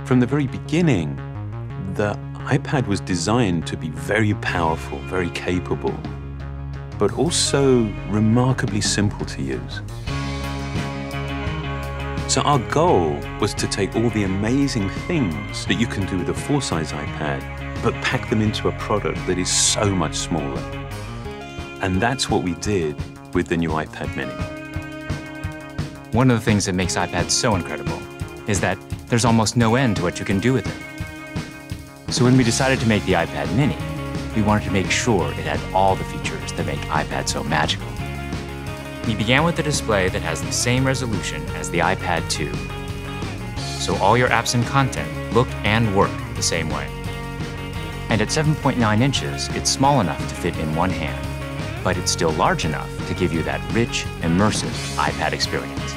From the very beginning, the iPad was designed to be very powerful, very capable, but also remarkably simple to use. So our goal was to take all the amazing things that you can do with a full-size iPad, but pack them into a product that is so much smaller. And that's what we did with the new iPad mini. One of the things that makes iPads so incredible is that there's almost no end to what you can do with it. So when we decided to make the iPad mini, we wanted to make sure it had all the features that make iPad so magical. We began with a display that has the same resolution as the iPad 2. So all your apps and content look and work the same way. And at 7.9 inches, it's small enough to fit in one hand, but it's still large enough to give you that rich, immersive iPad experience.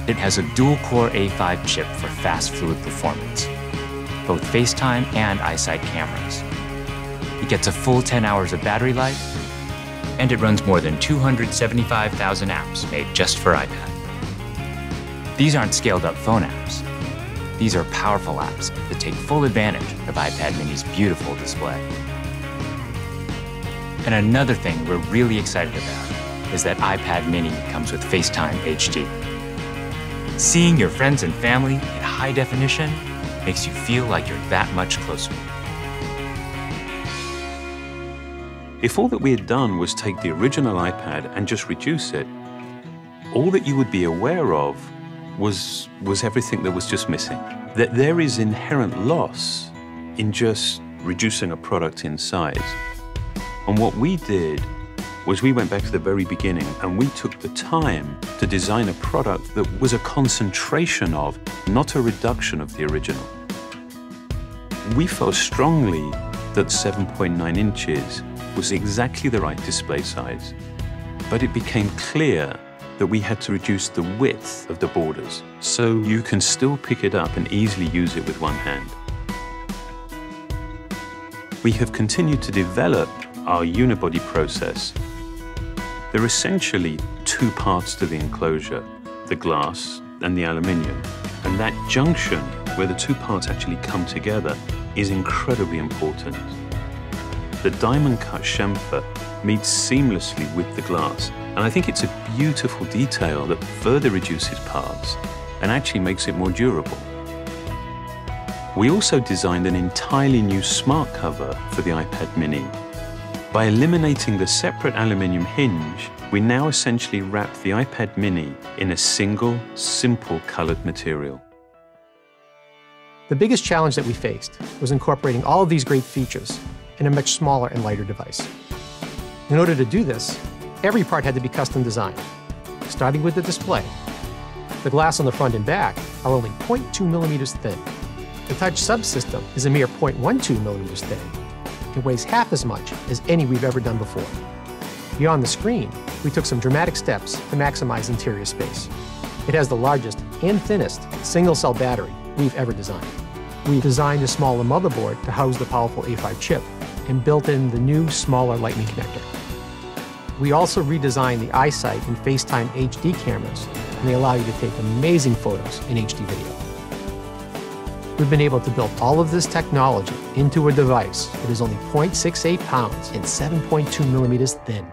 It has a dual-core A5 chip for fast, fluid performance, both FaceTime and iSight cameras. It gets a full 10 hours of battery life, and it runs more than 275,000 apps made just for iPad. These aren't scaled-up phone apps. These are powerful apps that take full advantage of iPad mini's beautiful display. And another thing we're really excited about is that iPad mini comes with FaceTime HD. Seeing your friends and family in high definition makes you feel like you're that much closer. If all that we had done was take the original iPad and just reduce it, all that you would be aware of was everything that was just missing. That there is inherent loss in just reducing a product in size. And what we did was we went back to the very beginning and we took the time to design a product that was a concentration of, not a reduction of the original. We felt strongly that 7.9 inches was exactly the right display size, but it became clear that we had to reduce the width of the borders so you can still pick it up and easily use it with one hand. We have continued to develop our unibody process. There are essentially two parts to the enclosure, the glass and the aluminium. And that junction, where the two parts actually come together, is incredibly important. The diamond-cut chamfer meets seamlessly with the glass, and I think it's a beautiful detail that further reduces parts and actually makes it more durable. We also designed an entirely new smart cover for the iPad mini. By eliminating the separate aluminium hinge, we now essentially wrap the iPad mini in a single, simple colored material. The biggest challenge that we faced was incorporating all of these great features in a much smaller and lighter device. In order to do this, every part had to be custom designed, starting with the display. The glass on the front and back are only 0.2 millimeters thin. The touch subsystem is a mere 0.12 millimeters thin. It weighs half as much as any we've ever done before. Beyond the screen, we took some dramatic steps to maximize interior space. It has the largest and thinnest single-cell battery we've ever designed. We designed a smaller motherboard to house the powerful A5 chip and built in the new, smaller Lightning connector. We also redesigned the iSight and FaceTime HD cameras, and they allow you to take amazing photos in HD video. We've been able to build all of this technology into a device that is only 0.68 pounds and 7.2 millimeters thin.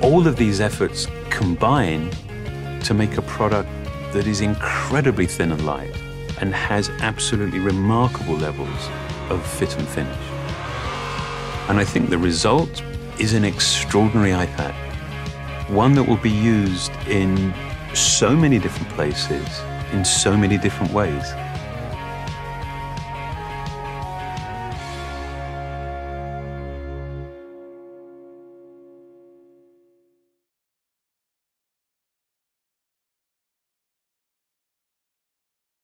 All of these efforts combine to make a product that is incredibly thin and light and has absolutely remarkable levels of fit and finish. And I think the result is an extraordinary iPad, one that will be used in so many different places, in so many different ways.